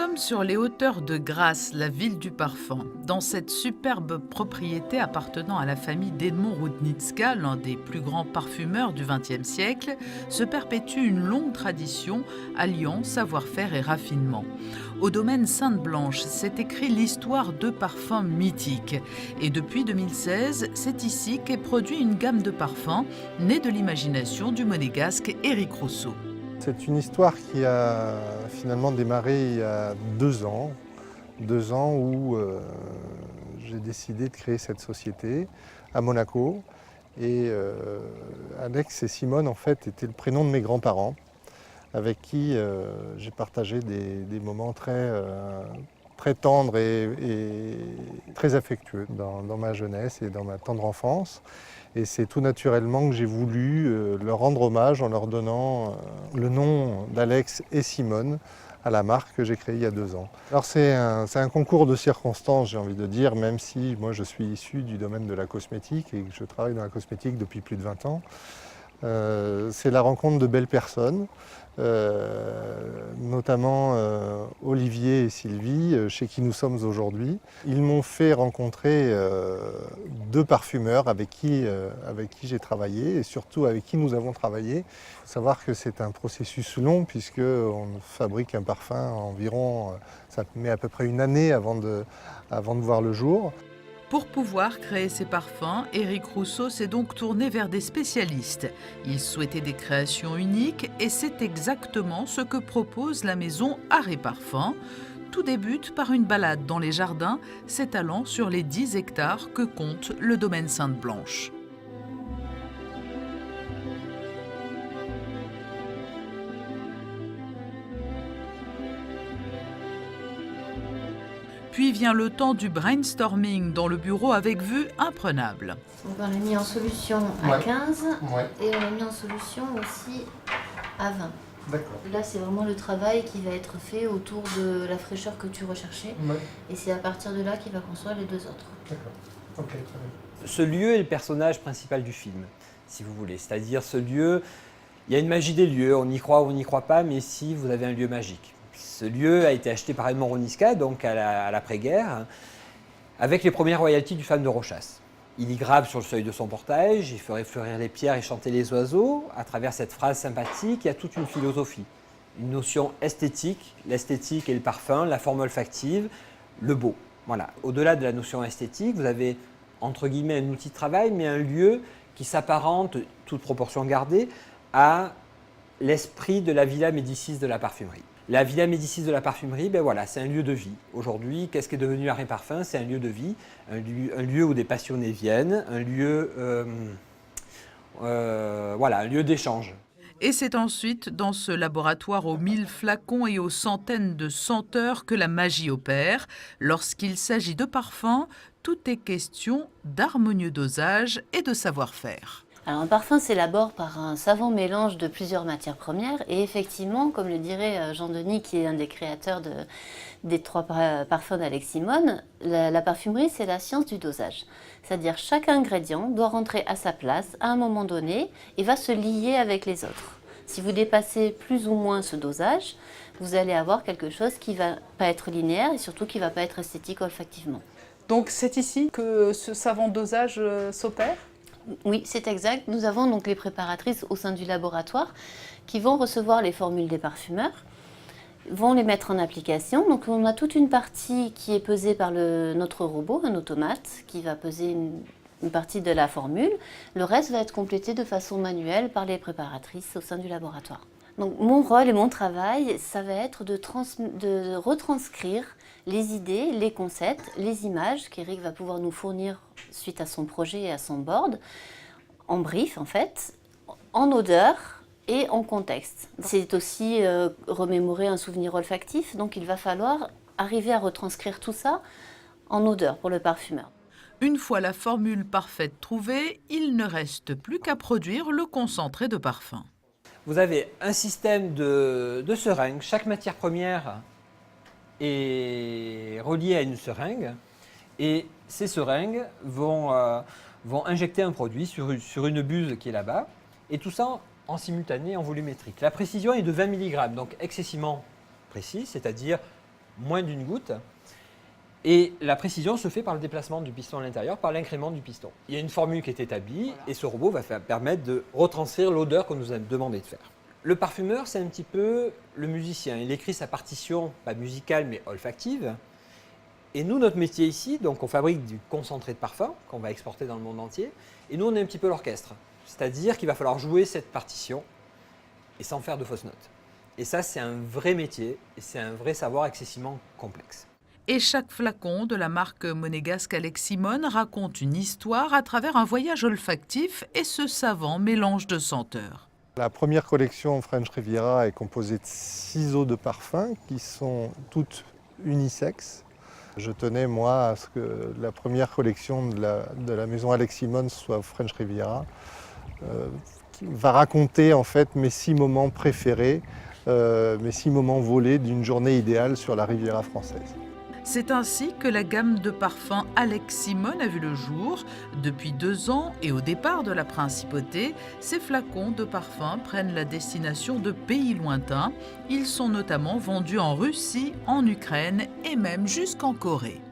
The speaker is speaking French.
sommes sur les hauteurs de Grasse, la ville du parfum. Dans cette superbe propriété appartenant à la famille d'Edmond Rudnicka, l'un des plus grands parfumeurs du XXe siècle, se perpétue une longue tradition alliant savoir-faire et raffinement. Au domaine Sainte-Blanche s'est écrit l'histoire de parfums mythiques. Et depuis 2016, c'est ici qu'est produit une gamme de parfums née de l'imagination du monégasque Éric Rousseau. C'est une histoire qui a finalement démarré il y a 2 ans. 2 ans où j'ai décidé de créer cette société à Monaco. Et Alex et Simone, en fait, étaient le prénom de mes grands-parents, avec qui j'ai partagé des moments très tendres et très affectueux dans ma jeunesse et dans ma tendre enfance. Et c'est tout naturellement que j'ai voulu leur rendre hommage en leur donnant le nom d'Alex et Simone à la marque que j'ai créée il y a 2 ans. Alors c'est un concours de circonstances, j'ai envie de dire, même si moi je suis issu du domaine de la cosmétique et que je travaille dans la cosmétique depuis plus de 20 ans. C'est la rencontre de belles personnes, notamment Olivier et Sylvie, chez qui nous sommes aujourd'hui. Ils m'ont fait rencontrer 2 parfumeurs avec qui j'ai travaillé et surtout avec qui nous avons travaillé. Il faut savoir que c'est un processus long puisqu'on fabrique un parfum environ, ça met à peu près une année avant de voir le jour. Pour pouvoir créer ses parfums, Éric Rousseau s'est donc tourné vers des spécialistes. Il souhaitait des créations uniques et c'est exactement ce que propose la maison Art et Parfum. Tout débute par une balade dans les jardins, s'étalant sur les 10 hectares que compte le domaine Sainte-Blanche. Puis vient le temps du brainstorming dans le bureau avec vue imprenable. Donc on l'a mis en solution à 15 Ouais. et on l'a mis en solution aussi à 20. D'accord. Là, c'est vraiment le travail qui va être fait autour de la fraîcheur que tu recherchais. Ouais. Et c'est à partir de là qu'il va construire les 2 autres. D'accord. Ok, très bien. Ce lieu est le personnage principal du film, si vous voulez. C'est-à-dire ce lieu, il y a une magie des lieux, on y croit ou on n'y croit pas, mais si vous avez un lieu magique. Ce lieu a été acheté par Edmond Rudnicka, donc à l'après-guerre, avec les premières royalties du fan de Rochas. Il y grave sur le seuil de son portail, il ferait fleurir les pierres et chanter les oiseaux. À travers cette phrase sympathique, il y a toute une philosophie, une notion esthétique, l'esthétique et le parfum, la forme olfactive, le beau. Voilà. Au-delà de la notion esthétique, vous avez entre guillemets un outil de travail, mais un lieu qui s'apparente, toute proportion gardée, à l'esprit de la Villa Médicis de la parfumerie. La Villa Médicis de la parfumerie, ben voilà, c'est un lieu de vie. Aujourd'hui, qu'est-ce qui est devenu Art et Parfum? C'est un lieu de vie, un lieu où des passionnés viennent, un lieu, voilà, un lieu d'échange. Et c'est ensuite dans ce laboratoire aux 1000 flacons et aux centaines de senteurs que la magie opère. Lorsqu'il s'agit de parfums, tout est question d'harmonieux dosage et de savoir-faire. Alors un parfum s'élabore par un savant mélange de plusieurs matières premières et effectivement, comme le dirait Jean Denis, qui est un des créateurs des 3 parfums d'Alex Simone, la parfumerie c'est la science du dosage. C'est-à-dire chaque ingrédient doit rentrer à sa place à un moment donné et va se lier avec les autres. Si vous dépassez plus ou moins ce dosage, vous allez avoir quelque chose qui ne va pas être linéaire et surtout qui ne va pas être esthétique olfactivement. Donc c'est ici que ce savant dosage s'opère ? Oui, c'est exact. Nous avons donc les préparatrices au sein du laboratoire qui vont recevoir les formules des parfumeurs, vont les mettre en application. Donc on a toute une partie qui est pesée par notre robot, un automate, qui va peser une partie de la formule. Le reste va être complété de façon manuelle par les préparatrices au sein du laboratoire. Donc mon rôle et mon travail, ça va être de retranscrire les idées, les concepts, les images qu'Éric va pouvoir nous fournir suite à son projet et à son board, en brief en fait, en odeur et en contexte. C'est aussi remémorer un souvenir olfactif, donc il va falloir arriver à retranscrire tout ça en odeur pour le parfumeur. Une fois la formule parfaite trouvée, il ne reste plus qu'à produire le concentré de parfum. Vous avez un système de seringues, chaque matière première est reliée à une seringue et ces seringues vont injecter un produit sur une buse qui est là-bas et tout ça en simultané en volumétrique. La précision est de 20 mg, donc excessivement précis, c'est-à-dire moins d'une goutte. Et la précision se fait par le déplacement du piston à l'intérieur, par l'incrément du piston. Il y a une formule qui est établie et ce robot va permettre de retranscrire l'odeur qu'on nous a demandé de faire. Le parfumeur, c'est un petit peu le musicien. Il écrit sa partition, pas musicale, mais olfactive. Et nous, notre métier ici, donc on fabrique du concentré de parfum qu'on va exporter dans le monde entier. Et nous, on est un petit peu l'orchestre. C'est-à-dire qu'il va falloir jouer cette partition et sans faire de fausses notes. Et ça, c'est un vrai métier et c'est un vrai savoir excessivement complexe. Et chaque flacon de la marque monégasque Aleximone raconte une histoire à travers un voyage olfactif et ce savant mélange de senteurs. La première collection French Riviera est composée de 6 eaux de parfum qui sont toutes unisexes. Je tenais, moi, à ce que la première collection de la maison Aleximone soit French Riviera, qui va raconter en fait mes 6 moments préférés, mes 6 moments volés d'une journée idéale sur la Riviera française. C'est ainsi que la gamme de parfums Aleximone a vu le jour. Depuis 2 ans et au départ de la principauté, ces flacons de parfums prennent la destination de pays lointains. Ils sont notamment vendus en Russie, en Ukraine et même jusqu'en Corée.